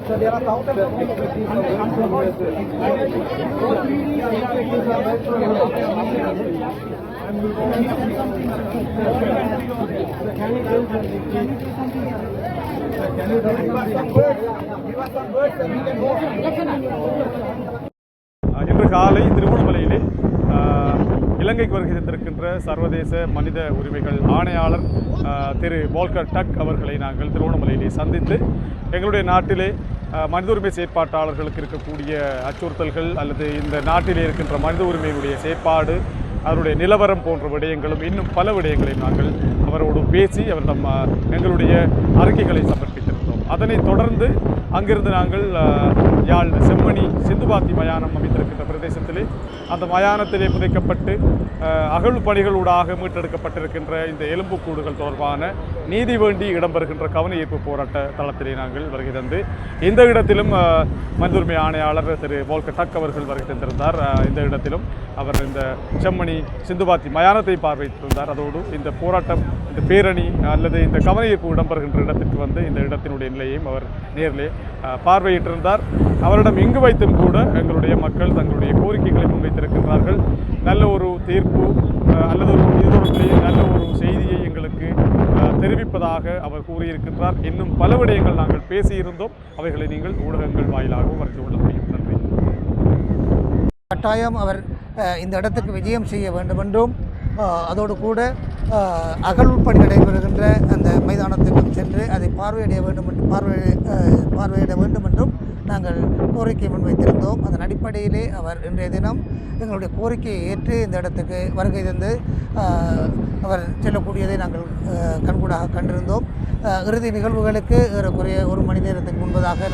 So there are thousands of people. இன்று காலை திருகோணமலையிலே இலங்கைக்கு வருகை தந்திருக்கின்ற சர்வதேச மனித உரிமைகள் ஆணையாளர் திரு வால்கர் டக் அவர்களை நாங்கள் திருகோணமலையிலே சந்தித்து எங்களுடைய நாட்டிலே மனித உரிமை செயற்பாட்டாளர்களுக்கு இருக்கக்கூடிய அச்சுறுத்தல்கள் அல்லது இந்த நாட்டிலே இருக்கின்ற மனித உரிமையினுடைய செயற்பாடு அவருடைய நிலவரம் போன்ற விடயங்களும் இன்னும் பல விடயங்களையும் நாங்கள் அவரோடு பேசி அவரிடம் எங்களுடைய அறிக்கைகளை சமர்ப்பித்திருந்தோம். அதனைத் தொடர்ந்து அங்கிருந்து நாங்கள் யாழ் செம்மணி சிந்துபாத்தி மயானம் அமைந்திருக்கின்ற பிரதேசத்திலே அந்த மயானத்திலே புதைக்கப்பட்டு அகழ்வு பணிகளூடாக மீட்டெடுக்கப்பட்டிருக்கின்ற இந்த எலும்புக்கூடுகள் தொடர்பான நீதி வேண்டி இடம்பெறுகின்ற கவன ஈர்ப்பு போராட்ட தளத்திலே நாங்கள் வருகை தந்து இந்த இடத்திலும் மனித உரிமை ஆணையாளர் திரு வால்கர் டக் அவர்கள் வருகை தந்திருந்தார். இந்த இடத்திலும் அவர் இந்த செம்மணி சிந்துபாத்தி மயானத்தை பார்வையிட்டிருந்தார். அதோடு இந்த போராட்டம் இந்த பேரணி அல்லது இந்த கவன ஈர்ப்பு இடம்பெறுகின்ற இடத்திற்கு வந்து இந்த இடத்தினுடைய நிலையையும் அவர் நேரிலே பார்வையிட்டிருந்தார். அவரிடம் இங்கு வைத்தும் கூட எங்களுடைய மக்கள் தங்களுடைய கோரிக்கைகளை முன்வைத்திருக்கின்றார்கள். நல்ல ஒரு தீர்ப்பு அல்லது ஒரு இதுவரையிலேயே நல்ல ஒரு செய்தியை எங்களுக்கு தெரிவிப்பதாக அவர் கூறியிருக்கின்றார். இன்னும் பல விடயங்கள் நாங்கள் பேசியிருந்தோம். அவைகளை நீங்கள் ஊடகங்கள் வாயிலாகவும் அறிந்து கொள்ள முடியும். நன்றி. கட்டாயம் அவர் இந்த இடத்துக்கு விஜயம் செய்ய வேண்டும் என்றும் அதோடு கூட அகழ்வுப்பணி நடைபெறுகின்ற அந்த மைதானத்துக்கும் சென்று அதை பார்வையிட வேண்டும் என்றும் நாங்கள் கோரிக்கை முன்வைத்திருந்தோம். அதன் அடிப்படையிலே அவர் இன்றைய தினம் எங்களுடைய கோரிக்கையை ஏற்று இந்த இடத்துக்கு வருகை தந்து அவர் செல்லக்கூடியதை நாங்கள் கண்கூடாக கண்டிருந்தோம். இறுதி நிகழ்வுகளுக்கு ஏறக்குறைய ஒரு மணி நேரத்துக்கு முன்பதாக